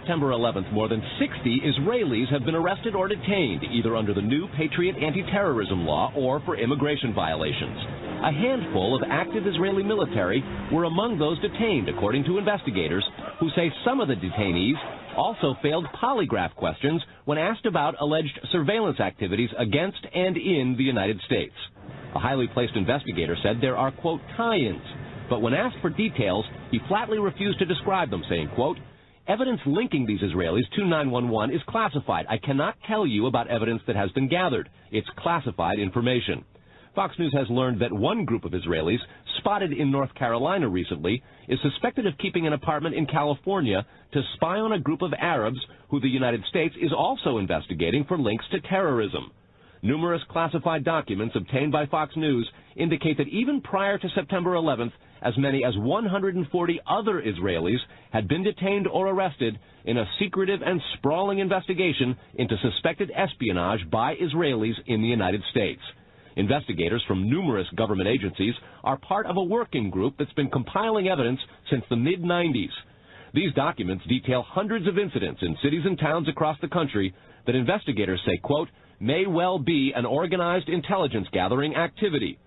September 11th, more than 60 Israelis have been arrested or detained, either under the new Patriot anti-terrorism law or for immigration violations. A handful of active Israeli military were among those detained, according to investigators, who say some of the detainees also failed polygraph questions when asked about alleged surveillance activities against and in the United States. A highly placed investigator said there are, quote, tie-ins, but when asked for details, he flatly refused to describe them, saying, quote, evidence linking these Israelis to 911 is classified. I cannot tell you about evidence that has been gathered. It's classified information. Fox News has learned that one group of Israelis, spotted in North Carolina recently, is suspected of keeping an apartment in California to spy on a group of Arabs who the United States is also investigating for links to terrorism. Numerous classified documents obtained by Fox News indicate that even prior to September 11th, as many as 140 other Israelis had been detained or arrested in a secretive and sprawling investigation into suspected espionage by Israelis in the United States. Investigators from numerous government agencies are part of a working group that's been compiling evidence since the mid-90s. These documents detail hundreds of incidents in cities and towns across the country that investigators say, quote, may well be an organized intelligence gathering activity.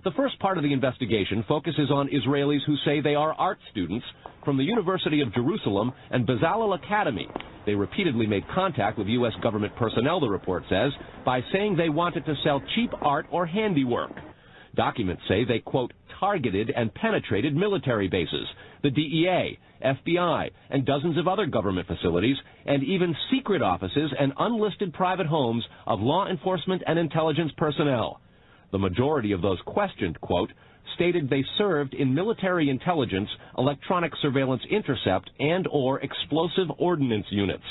The first part of the investigation focuses on Israelis who say they are art students from the University of Jerusalem and Bezalel Academy. They repeatedly made contact with U.S. government personnel, the report says, by saying they wanted to sell cheap art or handiwork. Documents say they, quote, targeted and penetrated military bases, the DEA, FBI, and dozens of other government facilities, and even secret offices and unlisted private homes of law enforcement and intelligence personnel. The majority of those questioned, quote, stated they served in military intelligence, electronic surveillance intercept, and or explosive ordnance units.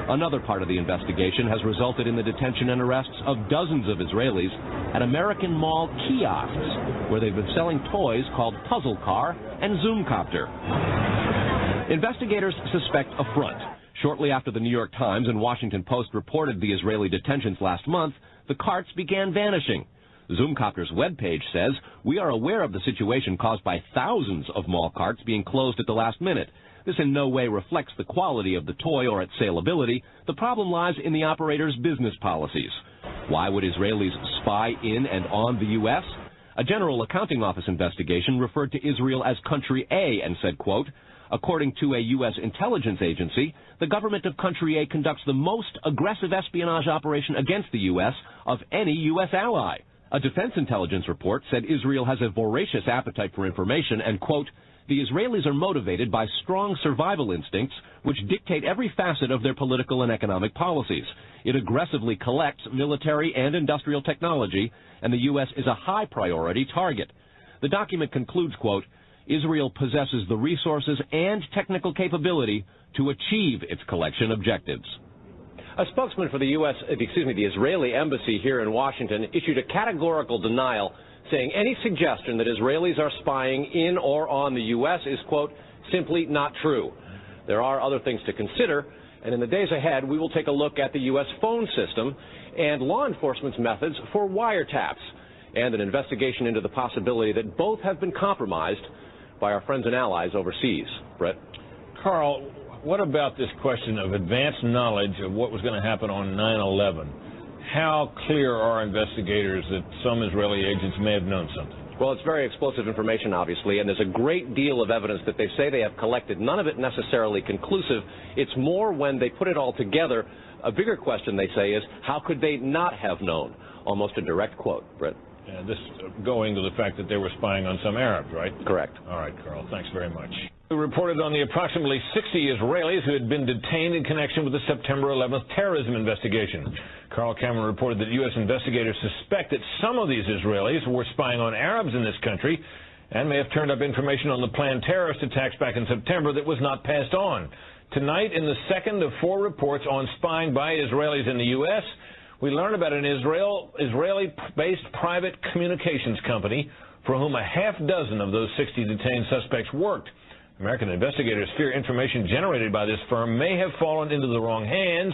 Another part of the investigation has resulted in the detention and arrests of dozens of Israelis at American Mall kiosks, where they've been selling toys called Puzzle Car and Zoomcopter. Investigators suspect a front. Shortly after the New York Times and Washington Post reported the Israeli detentions last month, the carts began vanishing. Zoomcopter's webpage says, we are aware of the situation caused by thousands of mall carts being closed at the last minute. This in no way reflects the quality of the toy or its saleability. The problem lies in the operator's business policies. Why would Israelis spy in and on the U.S.? A General Accounting Office investigation referred to Israel as Country A and said, quote, according to a U.S. intelligence agency, the government of Country A conducts the most aggressive espionage operation against the U.S. of any U.S. ally. A defense intelligence report said Israel has a voracious appetite for information and, quote, the Israelis are motivated by strong survival instincts which dictate every facet of their political and economic policies. It aggressively collects military and industrial technology, and the U.S. is a high priority target. The document concludes, quote, Israel possesses the resources and technical capability to achieve its collection objectives. A spokesman for the the Israeli embassy here in Washington issued a categorical denial, saying any suggestion that Israelis are spying in or on the U.S. is, quote, simply not true. There are other things to consider, and in the days ahead, we will take a look at the U.S. phone system and law enforcement's methods for wiretaps, and an investigation into the possibility that both have been compromised by our friends and allies overseas. Brett? Carl, what about this question of advanced knowledge of what was going to happen on 9/11? How clear are investigators that some Israeli agents may have known something? Well, it's very explosive information, obviously, and there's a great deal of evidence that they say they have collected, none of it necessarily conclusive. It's more when they put it all together. A bigger question, they say, is how could they not have known? Almost a direct quote, Brett. And this going to the fact that they were spying on some Arabs, right? Correct. All right, Carl. Thanks very much. We reported on the approximately 60 Israelis who had been detained in connection with the September 11th terrorism investigation. Carl Cameron reported that U.S. investigators suspect that some of these Israelis were spying on Arabs in this country and may have turned up information on the planned terrorist attacks back in September that was not passed on. Tonight, in the second of 4 reports on spying by Israelis in the U.S., we learn about an Israeli-based private communications company for whom a half dozen of those 60 detained suspects worked. American investigators fear information generated by this firm may have fallen into the wrong hands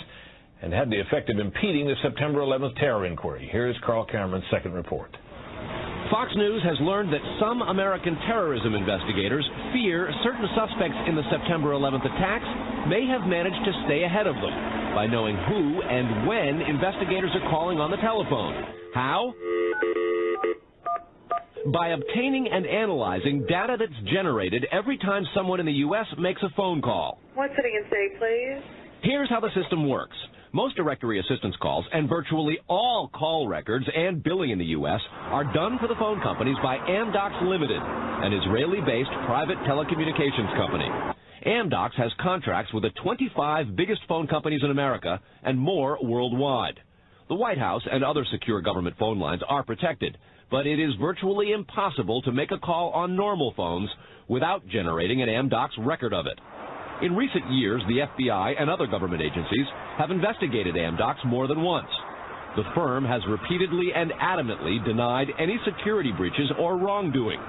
and had the effect of impeding the September 11th terror inquiry. Here's Carl Cameron's second report. Fox News has learned that some American terrorism investigators fear certain suspects in the September 11th attacks may have managed to stay ahead of them by knowing who and when investigators are calling on the telephone. How? By obtaining and analyzing data that's generated every time someone in the U.S. makes a phone call. One sitting and stay, please. Here's how the system works. Most directory assistance calls and virtually all call records and billing in the U.S. are done for the phone companies by Amdocs Limited, an Israeli-based private telecommunications company. Amdocs has contracts with the 25 biggest phone companies in America and more worldwide. The White House and other secure government phone lines are protected, but it is virtually impossible to make a call on normal phones without generating an Amdocs record of it. In recent years, the FBI and other government agencies have investigated Amdocs more than once. The firm has repeatedly and adamantly denied any security breaches or wrongdoing.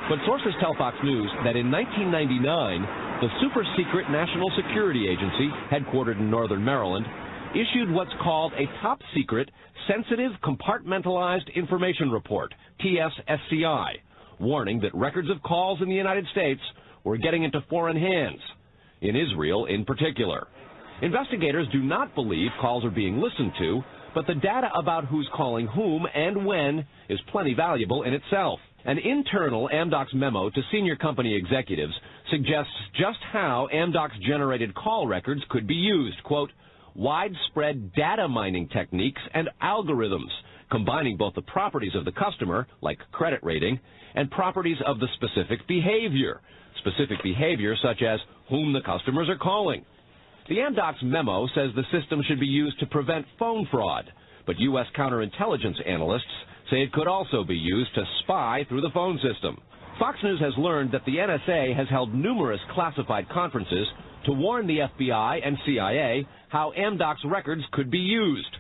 But sources tell Fox News that in 1999, the super-secret National Security Agency, headquartered in northern Maryland, issued what's called a top-secret, sensitive, compartmentalized information report, TSSCI, warning that records of calls in the United States were getting into foreign hands, in Israel in particular. Investigators do not believe calls are being listened to, but the data about who's calling whom and when is plenty valuable in itself. An internal Amdocs memo to senior company executives suggests just how Amdocs-generated call records could be used. Quote, widespread data mining techniques and algorithms, combining both the properties of the customer, like credit rating, and properties of the specific behavior such as whom the customers are calling. The Amdocs memo says the system should be used to prevent phone fraud, but U.S. counterintelligence analysts say it could also be used to spy through the phone system. Fox News has learned that the NSA has held numerous classified conferences to warn the FBI and CIA how Amdocs records could be used.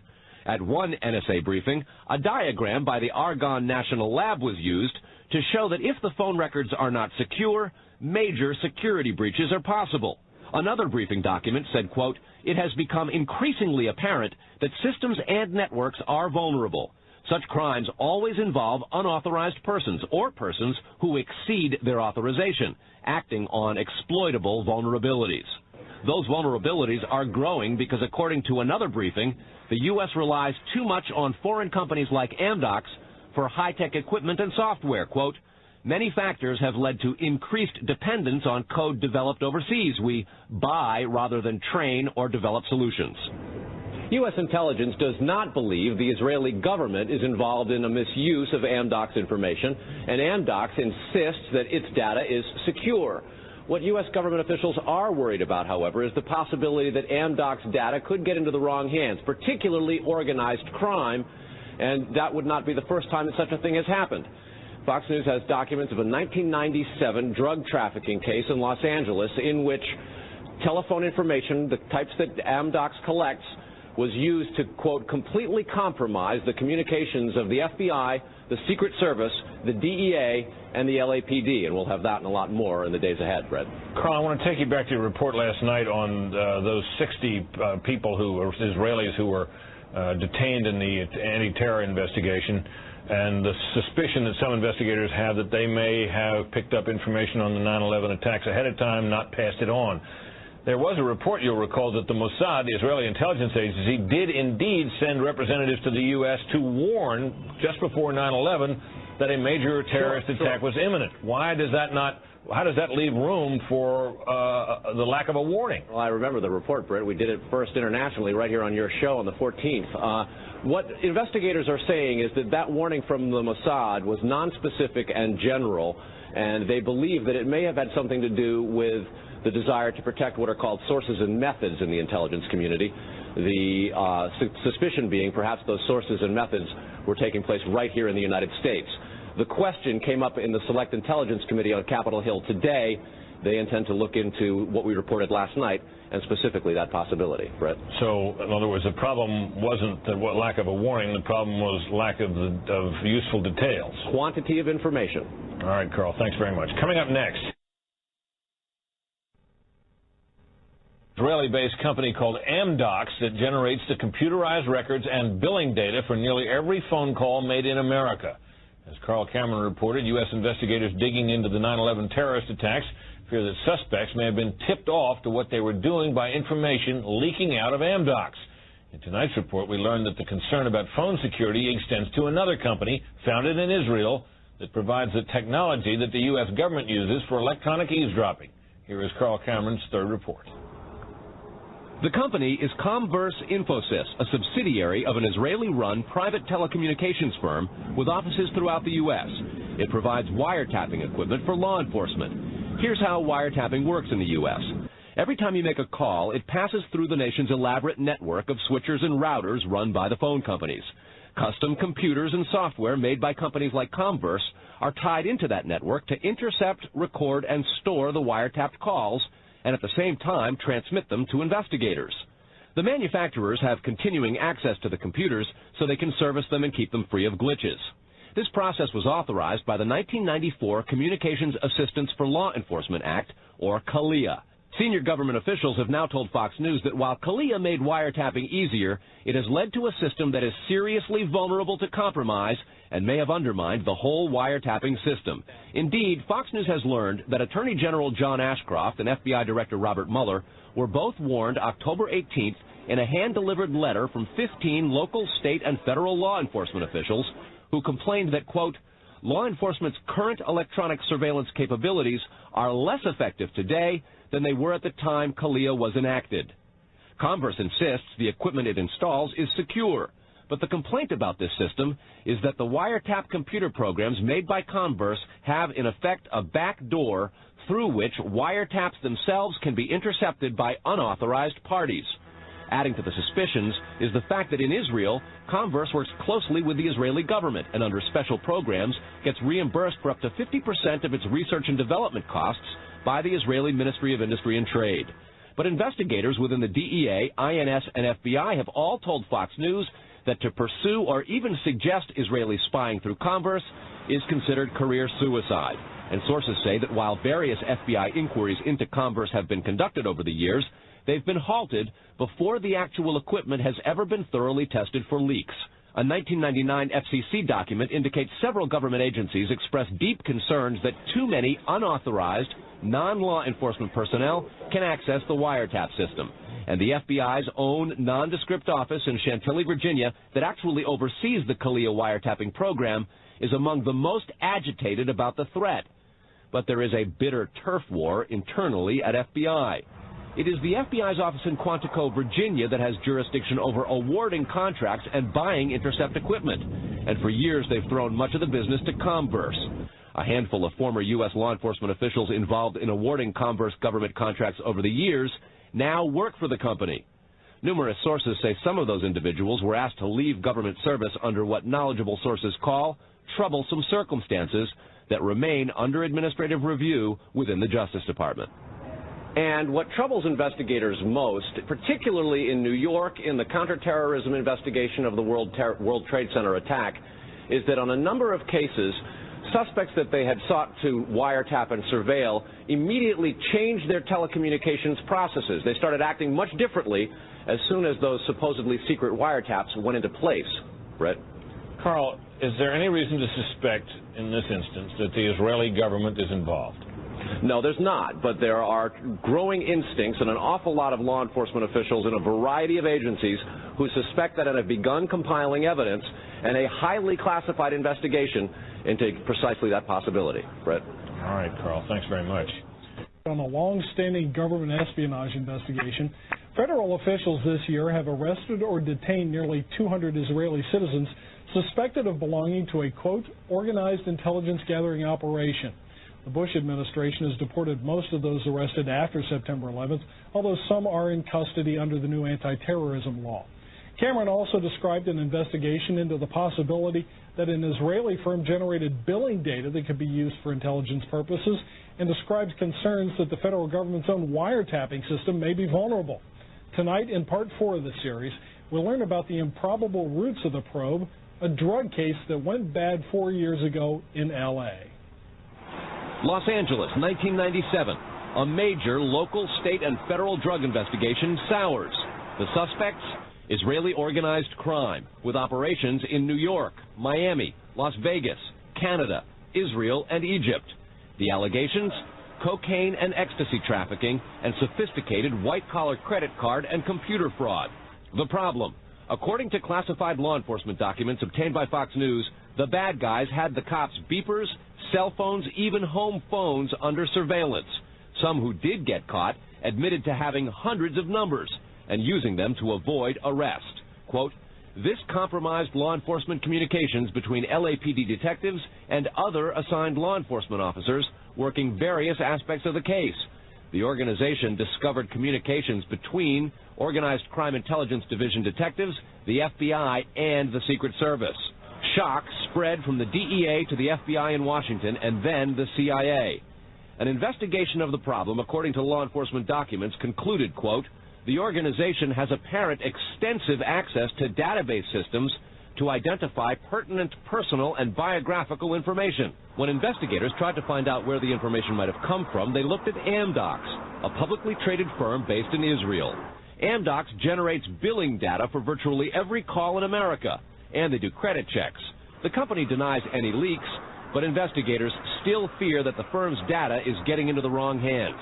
At one NSA briefing, a diagram by the Argonne National Lab was used to show that if the phone records are not secure, major security breaches are possible. Another briefing document said, quote, it has become increasingly apparent that systems and networks are vulnerable. Such crimes always involve unauthorized persons or persons who exceed their authorization, acting on exploitable vulnerabilities. Those vulnerabilities are growing because, according to another briefing, the U.S. relies too much on foreign companies like Amdocs for high-tech equipment and software. Quote, many factors have led to increased dependence on code developed overseas. We buy rather than train or develop solutions. U.S. intelligence does not believe the Israeli government is involved in a misuse of Amdocs information, and Amdocs insists that its data is secure. What U.S. government officials are worried about, however, is the possibility that Amdocs data could get into the wrong hands, particularly organized crime, and that would not be the first time that such a thing has happened. Fox News has documents of a 1997 drug trafficking case in Los Angeles in which telephone information, the types that Amdocs collects, was used to, quote, completely compromise the communications of the FBI, the Secret Service, the DEA, and the LAPD. And we'll have that and a lot more in the days ahead, Brett. Carl, I want to take you back to your report last night on those 60 people who were Israelis who were detained in the anti-terror investigation, and the suspicion that some investigators have that they may have picked up information on the 9/11 attacks ahead of time, not passed it on. There was a report, you'll recall, that the MOSSAD, the Israeli intelligence agency, did indeed send representatives to the U.S. to warn just before 9/11 that a major terrorist attack was imminent. Why does that not? How does that leave room for the lack of a warning? Well, I remember the report, Brett. We did it first internationally right here on your show on the 14th. What investigators are saying is that that warning from the Mossad was nonspecific and general, and they believe that it may have had something to do with the desire to protect what are called sources and methods in the intelligence community. The suspicion being perhaps those sources and methods were taking place right here in the United States. The question came up in the Select Intelligence Committee on Capitol Hill today. They intend to look into what we reported last night, and specifically that possibility, Brett. So, in other words, the problem wasn't the lack of a warning. The problem was lack of useful details. Quantity of information. All right, Carl, thanks very much. Coming up next, Israeli-based company called Amdocs that generates the computerized records and billing data for nearly every phone call made in America. As Carl Cameron reported, U.S. investigators digging into the 9/11 terrorist attacks fear that suspects may have been tipped off to what they were doing by information leaking out of Amdocs. In tonight's report, we learned that the concern about phone security extends to another company founded in Israel that provides the technology that the U.S. government uses for electronic eavesdropping. Here is Carl Cameron's third report. The company is Comverse Infosys, a subsidiary of an Israeli-run private telecommunications firm with offices throughout the U.S. It provides wiretapping equipment for law enforcement. Here's how wiretapping works in the U.S. Every time you make a call, it passes through the nation's elaborate network of switchers and routers run by the phone companies. Custom computers and software made by companies like Comverse are tied into that network to intercept, record, and store the wiretapped calls, and at the same time transmit them to investigators. The manufacturers have continuing access to the computers so they can service them and keep them free of glitches. This process was authorized by the 1994 Communications Assistance for Law Enforcement Act, or CALEA. Senior government officials have now told Fox News that while CALEA made wiretapping easier, it has led to a system that is seriously vulnerable to compromise and may have undermined the whole wiretapping system. Indeed, Fox News has learned that Attorney General John Ashcroft and FBI Director Robert Mueller were both warned October 18th in a hand-delivered letter from 15 local, state, and federal law enforcement officials who complained that, quote, law enforcement's current electronic surveillance capabilities are less effective today than they were at the time CALEA was enacted. Comverse insists the equipment it installs is secure, but the complaint about this system is that the wiretap computer programs made by Comverse have, in effect, a back door through which wiretaps themselves can be intercepted by unauthorized parties. Adding to the suspicions is the fact that in Israel, Comverse works closely with the Israeli government and under special programs gets reimbursed for up to 50% of its research and development costs by the Israeli Ministry of Industry and Trade. But investigators within the DEA, INS, and FBI have all told Fox News that to pursue or even suggest Israeli spying through Comverse is considered career suicide. And sources say that while various FBI inquiries into Comverse have been conducted over the years, they've been halted before the actual equipment has ever been thoroughly tested for leaks. A 1999 FCC document indicates several government agencies expressed deep concerns that too many unauthorized, non-law enforcement personnel can access the wiretap system. And the FBI's own nondescript office in Chantilly, Virginia, that actually oversees the CALEA wiretapping program, is among the most agitated about the threat. But there is a bitter turf war internally at FBI. It is the FBI's office in Quantico, Virginia, that has jurisdiction over awarding contracts and buying intercept equipment. And for years, they've thrown much of the business to Comverse. A handful of former U.S. law enforcement officials involved in awarding Comverse government contracts over the years now work for the company. Numerous sources say some of those individuals were asked to leave government service under what knowledgeable sources call troublesome circumstances that remain under administrative review within the Justice Department. And what troubles investigators most, particularly in New York in the counterterrorism investigation of the World Trade Center attack, is that on a number of cases, suspects that they had sought to wiretap and surveil immediately changed their telecommunications processes. They started acting much differently as soon as those supposedly secret wiretaps went into place. Brett? Carl, is there any reason to suspect in this instance that the Israeli government is involved? No, there's not, but there are growing instincts and an awful lot of law enforcement officials in a variety of agencies who suspect that and have begun compiling evidence and a highly classified investigation into precisely that possibility. Brett? All right, Carl, thanks very much. On a long-standing government espionage investigation, federal officials this year have arrested or detained nearly 200 Israeli citizens suspected of belonging to a, quote, organized intelligence gathering operation. The Bush administration has deported most of those arrested after September 11th, although some are in custody under the new anti-terrorism law. Cameron also described an investigation into the possibility that an Israeli firm generated billing data that could be used for intelligence purposes, and describes concerns that the federal government's own wiretapping system may be vulnerable. Tonight, in Part 4 of the series, we'll learn about the improbable roots of the probe, a drug case that went bad 4 years ago in L.A. Los Angeles, 1997. A major local, state, and federal drug investigation sours. The suspects? Israeli organized crime, with operations in New York, Miami, Las Vegas, Canada, Israel, and Egypt. The allegations? Cocaine and ecstasy trafficking and sophisticated white-collar credit card and computer fraud. The problem? According to classified law enforcement documents obtained by Fox News, the bad guys had the cops' beepers, cell phones, even home phones under surveillance. Some who did get caught admitted to having hundreds of numbers and using them to avoid arrest. Quote, this compromised law enforcement communications between LAPD detectives and other assigned law enforcement officers working various aspects of the case. The organization discovered communications between Organized Crime Intelligence Division detectives, the FBI, and the Secret Service. Shock spread from the DEA to the FBI in Washington and then the CIA. An investigation of the problem, according to law enforcement documents, concluded, quote, the organization has apparent extensive access to database systems to identify pertinent personal and biographical information. When investigators tried to find out where the information might have come from, they looked at Amdocs, a publicly traded firm based in Israel. Amdocs generates billing data for virtually every call in America, and they do credit checks. The company denies any leaks, but investigators still fear that the firm's data is getting into the wrong hands.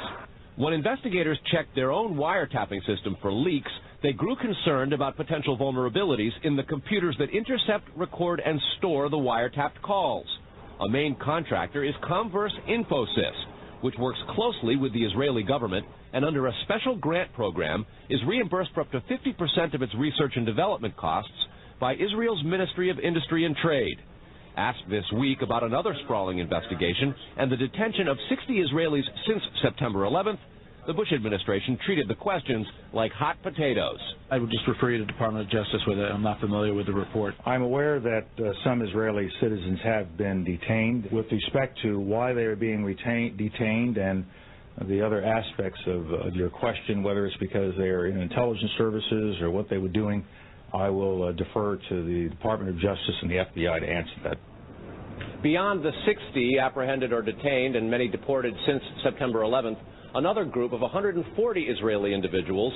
When investigators checked their own wiretapping system for leaks, they grew concerned about potential vulnerabilities in the computers that intercept, record, and store the wiretapped calls. A main contractor is Comverse Infosys, which works closely with the Israeli government and under a special grant program is reimbursed for up to 50% of its research and development costs by Israel's Ministry of Industry and Trade. Asked this week about another sprawling investigation and the detention of 60 Israelis since September 11th, the Bush administration treated the questions like hot potatoes. I would just refer you to the Department of Justice with it. I'm not familiar with the report. I'm aware that some Israeli citizens have been detained. With respect to why they are being detained and the other aspects of your question, whether it's because they are in intelligence services or what they were doing, I will defer to the Department of Justice and the FBI to answer that. Beyond the 60 apprehended or detained and many deported since September 11th, another group of 140 Israeli individuals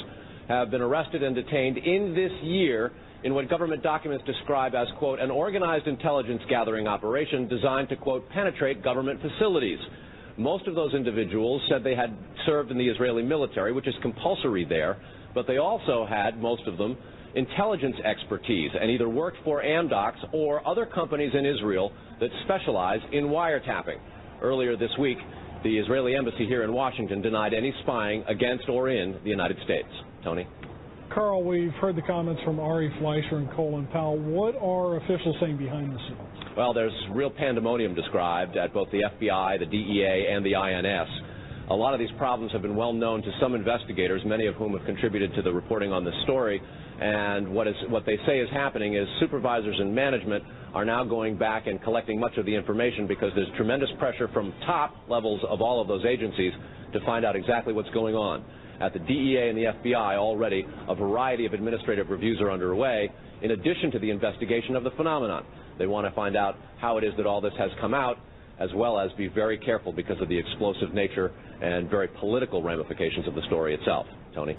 have been arrested and detained in this year in what government documents describe as, quote, an organized intelligence gathering operation designed to, quote, penetrate government facilities. Most of those individuals said they had served in the Israeli military, which is compulsory there, but they also had, most of them, intelligence expertise and either worked for Amdocs or other companies in Israel that specialize in wiretapping. Earlier this week, the Israeli embassy here in Washington denied any spying against or in the United States. Tony? Carl, we've heard the comments from Ari Fleischer and Colin Powell. What are officials saying behind the scenes? Well, there's real pandemonium described at both the FBI, the DEA, and the INS. A lot of these problems have been well known to some investigators, many of whom have contributed to the reporting on this story. And what they say is happening is supervisors and management are now going back and collecting much of the information because there's tremendous pressure from top levels of all of those agencies to find out exactly what's going on. At the DEA and the FBI already, a variety of administrative reviews are underway in addition to the investigation of the phenomenon. They want to find out how it is that all this has come out, as well as be very careful because of the explosive nature and very political ramifications of the story itself. Tony?